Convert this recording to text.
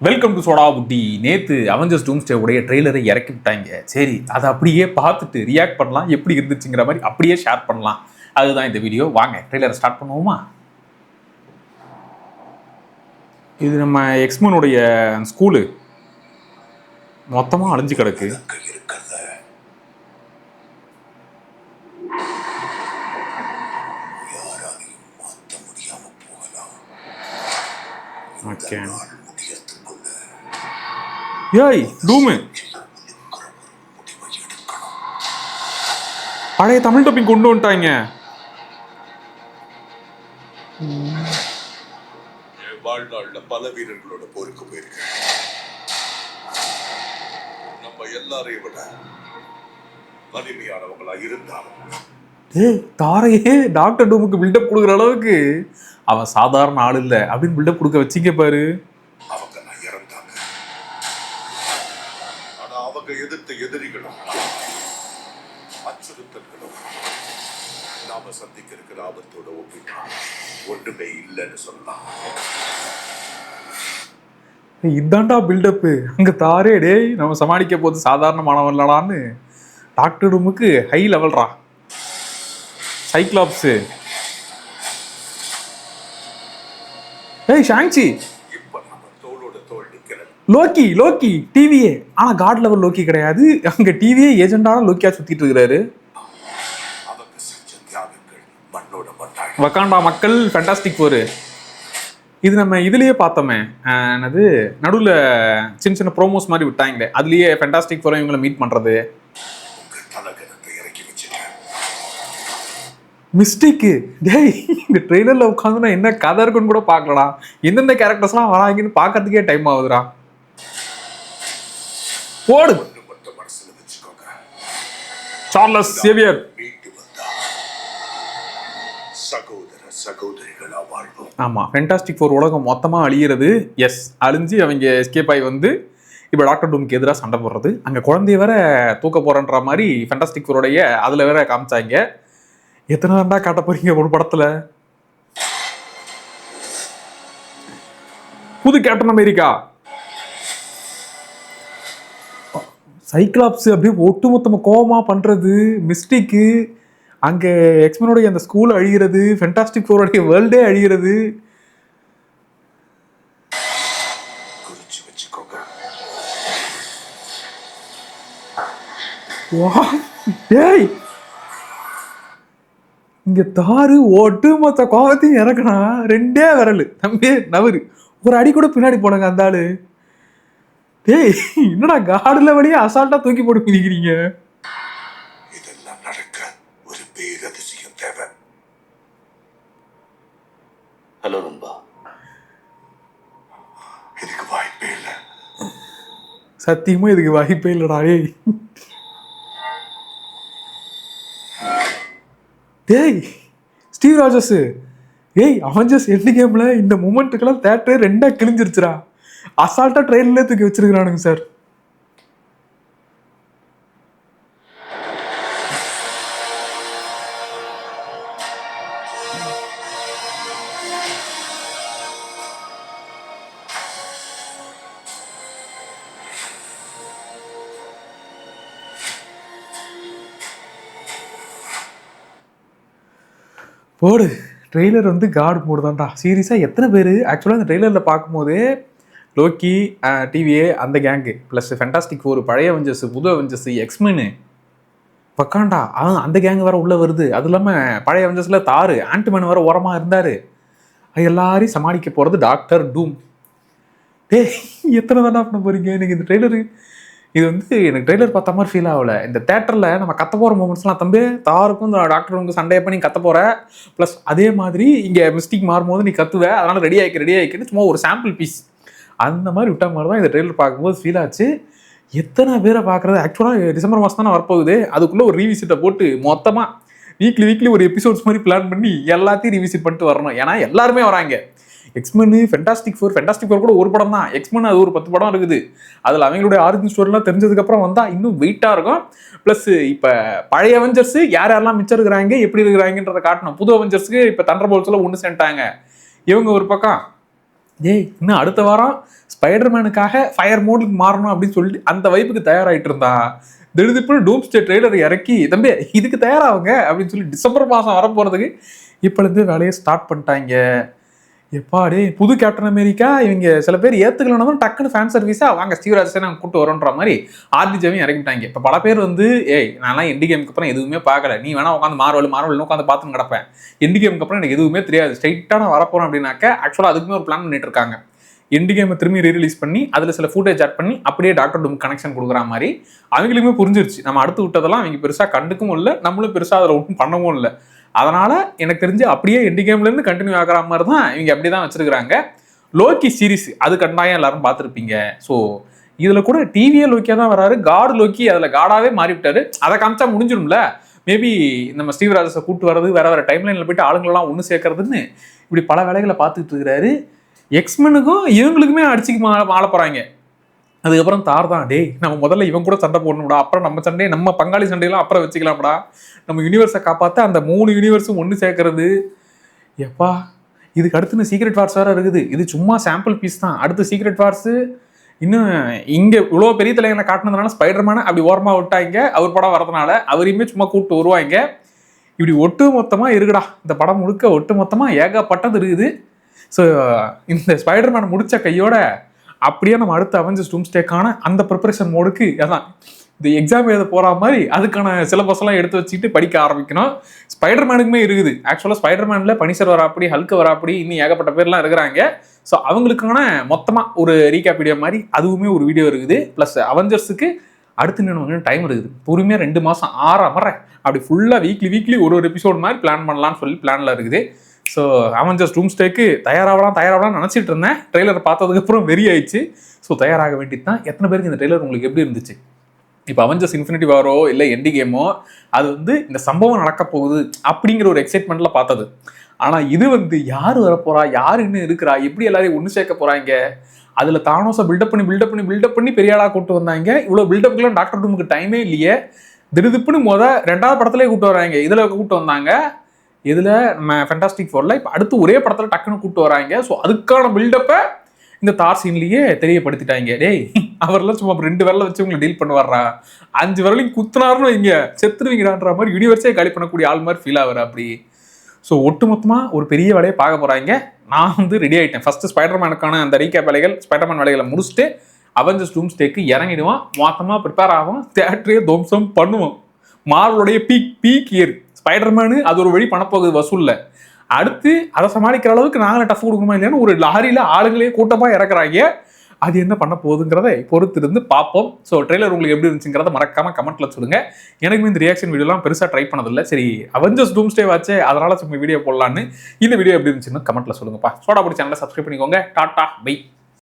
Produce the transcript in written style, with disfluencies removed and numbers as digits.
Welcome to soda புட்டி. நேற்று Avengers டூம்ஸ்டே உடைய ட்ரெய்லரை இறக்கி விட்டாங்க. சரி, அதை அப்படியே பார்த்துட்டு ரியாக்ட் பண்ணலாம், எப்படி இருந்துச்சுங்கிற மாதிரி அப்படியே ஷேர் பண்ணலாம். அதுதான் இந்த வீடியோ. வாங்க ட்ரெய்லரை ஸ்டார்ட் பண்ணுவோமா? இது நம்ம எக்ஸ்மனுடைய ஸ்கூலு மொத்தமாக அழிஞ்சு கிடக்கு. ஓகே, ஏய் டூமு பழைய தமிழ் டப்பிங் கொண்டு வந்துட்டாங்க. வாழ்நாள்ல பல வீரர்களோட போருக்கு போயிருக்கேன். நம்ம எல்லாரையும் விட வலிமையானவங்களா இருந்தாலும் தாரையே டாக்டர் டூமுக்கு பில்டப் கொடுக்குற அளவுக்கு அவன் சாதாரண ஆள் இல்லை அப்படின்னு பில்டப் கொடுக்க வச்சிங்க பாரு. அவங்க நான் இறந்தாங்க. ஆனா அவங்க எதிர்த்த எதிரிகளும் அச்சுறுத்தல்களும் நாம சந்திக்க இருக்கிற ஆபத்தோட ஒப்பிட்டா ஒன்றுமே இல்லைன்னு சொல்லலாம். இதாண்டா பில்டப்பு. அங்க தாரே டேய் நம்ம சமாளிக்க போது சாதாரணமானவன் இல்லடான்னு டாக்டர் டூமுக்கு ஹை லெவல்ரா. சைக்ளாப்ஸு, ஏய் ஷாங்சி, இப்ப நம்ம தோளோட தோள் நிக்கிறேன். லோக்கி லோக்கி டிவியே, ஆனா காட் லெவல் லோக்கி கிடையாது. அங்க டிவியே ஏஜெண்டான லோக்கியா சுத்திட்டு இருக்கிறாரு. அவங்க செஞ்ச தியாகங்கள் மண்ணோட மண்ணாய். வக்காண்டா மக்கள் ஃபேண்டாஸ்டிக் ஃபோர். இது நம்ம இதுலயே பார்த்தோமே, என்னது நடுவில் சின்ன சின்ன ப்ரோமோஸ் மாதிரி விட்டாங்களே, அதுலயே ஃபேண்டாஸ்டிக் ஃபோரை இவங்களை மீட் பண்றது. மிஸ்டேக்கு டேய், இந்த ட்ரெய்லர்ல உட்காந்து நான் என்ன கதை இருக்குன்னு கூட பார்க்கலடா. எந்தெந்த கேரக்டர்ஸ்லாம் வராங்கன்னு பார்க்கறதுக்கே டைம் ஆகுதுடா. போடு சார்லஸ் சேவியர். ஆமா, ஃபேண்டாஸ்டிக் ஃபோர் உலகம் மொத்தமாக அழியிறது. எஸ், அழிஞ்சு அவங்க எஸ்கேப் ஆகி வந்து இப்போ டாக்டர் டூமுக்கு எதிராக சண்டை போடுறது. அங்கே குழந்தைய வேற தூக்க போறன்ற மாதிரி ஃபேண்டாஸ்டிக் ஃபோருடைய அதில் வேற காமிச்சாங்க. எத்தனை தாண்டா காட்ட போறீங்க ஒரு படத்துல? புது கேப்டன் அமெரிக்கா, சைக்ளாப்ஸ் அப்படியே ஒட்டுமொத்தமா கோபமா பண்றது, மிஸ்டேக்கு அங்க எக்ஸ்மனுடைய அந்த ஸ்கூல் அழிகிறது, ஃபேண்டாஸ்டிக் ஃபோருடைய வேர்ல்டே அழிகிறது. டேய், இங்க தாரு ஒட்டுமொத்த கோபத்தையும் இறக்கணா. ரெண்டே விரல் தம்பி நவரு, ஒரு அடி கூட பின்னாடி போனங்க அந்த ஆளு. டேய், என்னடா காடுல வழியே அசால்ட்டா தூக்கி போட்டு மிதிக்கிறீங்க. இதெல்லாம் நடக்க ஒரு பேரதிசயம் தேவை. ஹலோ நண்பா, இதுக்கு வாய்ப்பே இல்லை. சத்தியமா இதுக்கு வாய்ப்பே இல்லடா. டேய் ஸ்டீவ் ராஜர்ஸ், ஏய் அவெஞ்சர்ஸ் எண்ட் கேம்ல இந்த மூமெண்ட்டுக்கெல்லாம் தேட்டர் ரெண்டா கிழிஞ்சிருச்சுரா. அசால்ட்டா ட்ரெயின்ல தூக்கி வச்சிருக்கிறானுங்க சார். போடு, ட்ரெய்லர் வந்து காட் மோடு தான்டா. சீரியஸாக எத்தனை பேர் ஆக்சுவலாக அந்த ட்ரெய்லரில் பார்க்கும்போது லோக்கி, டிவிஏ, அந்த கேங்கு ப்ளஸ் ஃபேண்டாஸ்டிக் ஃபோர், பழைய அவெஞ்சர்ஸ், புது அவெஞ்சர்ஸ், எக்ஸ்மெனு, பக்காண்டா அந்த கேங்கு வேறு உள்ளே வருது. அது இல்லாமல் பழைய அவெஞ்சர்ஸில் தாரு, ஆண்ட்மேன் வேறு ஓரமாக இருந்தார். எல்லாரையும் சமாளிக்க போகிறது டாக்டர் டூம். டேய், எத்தனை தாண்டா பண்ண போகிறீங்க? எனக்கு இந்த ட்ரெய்லரு இது வந்து எனக்கு ட்ரெய்லர் பார்த்த மாதிரி ஃபீல் ஆகலை. இந்த தேட்டரில் நம்ம கத்த போகிற மூமெண்ட்ஸ்லாம் தம்பி தாருக்கும் இந்த டாக்டருக்கும் சண்டையை பண்ணி கத்த போகிற, ப்ளஸ் அதே மாதிரி இங்கே மிஸ்டேக் மாறும்போது நீ கத்துவ, அதனால் ரெடி ஆகிக்குன்னு சும்மா ஒரு சாம்பிள் பீஸ் அந்த மாதிரி விட்ட மாதிரி தான் இந்த ட்ரெய்லர் பார்க்கும்போது ஃபீல் ஆச்சு. எத்தனை பேரை பார்க்குறது? ஆக்சுவலாக டிசம்பர் மாதம் தானே வரப்போகுது. அதுக்குள்ளே ஒரு ரீவிசிட்டை போட்டு மொத்தமாக வீக்லி ஒரு எபிசோட்ஸ் மாதிரி பிளான் பண்ணி எல்லாத்தையும் ரீவிசிட் பண்ணிட்டு வரணும். ஏன்னா எல்லாருமே வராங்க. எக்ஸ்மென், ஃபேண்டாஸ்டிக் ஃபோர் கூட ஒரு படம் தான். எக்ஸ்மென் அது ஒரு 10 படம் இருக்குது. அதில் அவங்களுடைய ஆரிஜின் ஸ்டோரிலாம் தெரிஞ்சதுக்கப்புறம் வந்தால் இன்னும் வெயிட்டாக இருக்கும். ப்ளஸ் இப்போ பழைய அவெஞ்சர்ஸ் யாரெல்லாம் மிச்சம் இருக்கிறாங்க, எப்படி இருக்கிறாங்கன்றதை காட்டணும். புது அவெஞ்சர்ஸுக்கு இப்போ தண்டர்போல்ட்ஸில் ஒன்று சேர்ந்துட்டாங்க. இவங்க ஒரு பக்கம், இன்னும் அடுத்த வாரம் ஸ்பைடர்மேனுக்காக ஃபயர் மோடுக்கு மாறணும் அப்படின்னு சொல்லிட்டு அந்த வைப்புக்கு தயாராகிட்டு இருந்தா திடீர்னு டூம்ஸ்டே ட்ரெய்லர் இறக்கி தம்பி இதுக்கு தயாராகுங்க அப்படின்னு சொல்லி டிசம்பர் மாதம் வரப்போகிறதுக்கு இப்போலேருந்து வேலையை ஸ்டார்ட் பண்ணிட்டாங்க. எப்பாடே புது கேப்டன் அமெரிக்கா இவங்க சில பேர் ஏற்றுக்கலன்னா டக்குன்னு ஃபேன் சர்வீஸாக வாங்க ஸ்டீவ் ராஜ்ஸை நாங்கள் கூப்பிட்டு வரோன்ற மாதிரி ஆர்டிஜாவையும் இறக்கிட்டாங்க. இப்போ பல பேர் வந்து நான்லாம் எண்டி கேமுக்கு அப்புறம் எதுவுமே பார்க்கல, நீ வேணா உட்காந்து மார்வல் உட்காந்து பார்த்துன்னு கிடப்பேன், எண்டி கேமுக்கு அப்புறம் எனக்கு எதுவுமே தெரியாது, ஸ்ட்ரைட்டாக நான் வரப்போகிறேன் அப்படின்னாக்க ஆக்சுவலாக அதுக்குமே ஒரு பிளான் பண்ணிட்டு இருக்காங்க. எண்டி கேமை திரும்பி ரீரிலீஸ் பண்ணி அதில் சில ஃபுட்டேஜ் ஆட் பண்ணி அப்படியே டாக்டர் டூம் கனெக்ஷன் கொடுக்குற மாதிரி அவங்களுக்குமே புரிஞ்சிருச்சு. நம்ம அடுத்து விட்டதெல்லாம் அவங்க பெருசாக கண்டுக்கவும் இல்லை, நம்மளும் பெருசாக அதில் ஒன்றும் பண்ணவும் இல்லை. அதனால எனக்கு தெரிஞ்சு அப்படியே எண்டி கேம்லேருந்து கண்டினியூ ஆகிற மாதிரி தான் இவங்க அப்படி தான் வச்சிருக்கிறாங்க. லோக்கி சீரிஸ் அது கண்டாயம் எல்லாரும் பார்த்துருப்பீங்க. ஸோ இதில் கூட டிவியே லோக்கியாக தான் வராரு, காடு லோக்கி அதில் காடாவே மாறிவிட்டாரு. அதை காமிச்சா முடிஞ்சிடும்ல. மேபி நம்ம ஸ்டீவ் ராஜஸை கூப்பிட்டு வர்றது வேற டைம்லைனில் போயிட்டு ஆளுங்களெல்லாம் ஒன்று சேர்க்கறதுன்னு இப்படி பல வேலைகளை பார்த்துட்டு இருக்கிறாரு. எக்ஸ்மெனுக்கும் இவங்களுக்குமே அடிச்சுக்கு மாற போகிறாங்க. அதுக்கப்புறம் தார் தான் டே நம்ம முதல்ல இவன் கூட சண்டை போடணும்டா, அப்புறம் நம்ம சண்டையை நம்ம பங்காளி சண்டையெல்லாம் அப்புறம் வச்சுக்கலாம்டா, நம்ம யூனிவர்ஸை காப்பாற்ற அந்த 3 யூனிவர்ஸும் ஒன்று சேர்க்கறது. எப்பா இதுக்கு அடுத்து சீக்ரெட் வார்ஸ் வேறு இருக்குது. இது சும்மா சாம்பிள் பீஸ் தான். அடுத்து சீக்ரெட் வார்ஸு இன்னும் இங்கே இவ்வளோ பெரிய தலைகளை காட்டினதுனால ஸ்பைடர்மேனை அப்படி ஓரமாக விட்டாங்க. அவர் படம் வரதுனால அவரையுமே சும்மா கூப்பிட்டு வருவாங்க. இப்படி ஒட்டு மொத்தமாக இருக்குடா இந்த படம் முழுக்க, ஒட்டு மொத்தமாக ஏகப்பட்டது இருக்குது. ஸோ இந்த ஸ்பைடர்மேன் முடித்த கையோட அப்படியே நம்ம அடுத்த அவெஞ்சர்ஸ் டூம்ஸ்டேக்கான அந்த ப்ரிப்பரேஷன் மோடுக்கு அதான் இந்த எக்ஸாம் எழுத போகிற மாதிரி அதுக்கான சிலபஸ் எல்லாம் எடுத்து வச்சுக்கிட்டு படிக்க ஆரம்பிக்கணும். ஸ்பைடர்மேனுக்குமே இருக்குது. ஆக்சுவலாக ஸ்பைடர்மேனில் பனிஷர் வராப்படி, ஹல்க் வராப்படி, இன்னும் ஏகப்பட்ட பேர்லாம் இருக்கிறாங்க. ஸோ அவங்களுக்கான மொத்தமாக ஒரு ரீகேப் வீடியோ மாதிரி அதுவுமே ஒரு வீடியோ இருக்குது. ப்ளஸ் அவெஞ்சர்ஸுக்கு அடுத்து இன்னும் டைம் இருக்குது. பொறுமையாக 2 மாதம் ஆறாமறேன் அப்படி ஃபுல்லாக வீக்லி ஒரு எபிசோட் மாதிரி பிளான் பண்ணலான்னு சொல்லி பிளானில் இருக்குது. ஸோ அவெஞ்சர்ஸ் டூம்ஸ்டேக்கு தயாராகலாம் நினச்சிட்டு இருந்தேன். ட்ரெய்லரை பார்த்ததுக்கப்புறம் வெறி ஆயிடுச்சு. ஸோ தயாராக வேண்டியது தான். எத்தனை பேருக்கு இந்த ட்ரெய்லர் உங்களுக்கு எப்படி இருந்துச்சு? இப்போ அவெஞ்சர்ஸ் இன்ஃபினிட்டி வாரோ இல்லை எண்டி கேமோ அது வந்து இந்த சம்பவம் நடக்க போகுது அப்படிங்கிற ஒரு எக்ஸைட்மெண்ட்டில் பார்த்தது. ஆனால் இது வந்து யார் வரப்போறா, யார் இன்னும் இருக்கிறா, எப்படி எல்லாரையும் ஒன்று சேர்க்க போகிறாங்க, அதில் தானோஸை பில்டப் பண்ணி பெரிய ஆளாக கூப்பிட்டு வந்தாங்க. இவ்வளோ பில்டப்புக்கெல்லாம் டாக்டர் டூமுக்கு டைமே இல்லையே. திடுதிப்புன்னு 2வது படத்துலேயே கூப்பிட்டு வராங்க. இதில் கூப்பிட்டு வந்தாங்க. இதில் நம்ம ஃபேண்டாஸ்டிக் ஃபோரில் இப்போ அடுத்து ஒரே படத்தில் டக்குன்னு கூப்பிட்டு வராங்க. ஸோ அதுக்கான பில்டப்பை இந்த தார் சீன்லேயே தெரியப்படுத்திட்டாங்க. டேய் அவரெல்லாம் சும்மா 2 விரலை வச்சு உங்களை டீல் பண்ண வர்றா, 5 விரலையும் குத்துனாருன்னு இங்கே செத்துருவீங்கடான்ற மாதிரி யூனிவர்ஸே காலி பண்ணக்கூடிய ஆள் மாதிரி ஃபீல் ஆகுற அப்படி. ஸோ ஒட்டுமொத்தமாக ஒரு பெரிய வேலையை பார்க்க போகிறாங்க. நான் வந்து ரெடி ஆகிட்டேன். ஃபஸ்ட்டு ஸ்பைடர்மேனுக்கான அந்த ரீகேப் வேலைகள், ஸ்பைடர்மேன் வேலைகளை முடிச்சுட்டு அவெஞ்சர்ஸ் டூம்ஸ்டேக்கு இறங்கிடுவான். மொத்தமாக ப்ரிப்பேர் ஆகும், தியேட்டரே தோம்சம் பண்ணுவோம். மார்வலுடைய பீக் இயர் ஸ்பைடர்மேனு அது ஒரு வழி பண்ணப்போகுது வசூலில். அடுத்து அதை சமாளிக்கிற அளவுக்கு நாங்களே டஃப் கொடுக்கணுமா இல்லையான்னு ஒரு லாரியில் ஆளுங்களே கூட்டமாக இறக்குறாங்க. அது என்ன பண்ண போகுதுங்கிறத பொறுத்து இருந்து பார்ப்போம். ஸோ ட்ரெய்லர் உங்களுக்கு எப்படி இருந்துச்சுங்கிறத மறக்காம கமெண்ட்ல சொல்லுங்க. எனக்குமே இந்த ரியாக்ஷன் வீடியோலாம் பெருசாக ட்ரை பண்ணதில்லை. சரி அவெஞ்சர்ஸ் டூம்ஸ்டே வாச்சே அதனால சும்மா வீடியோ போடலான்னு. இந்த வீடியோ எப்படி இருந்துச்சுன்னு கமெண்ட்ல சொல்லுங்கப்பா. சோடா பொடி சேனலை சப்ஸ்கிரைப் பண்ணிக்கோங்க. Tata by.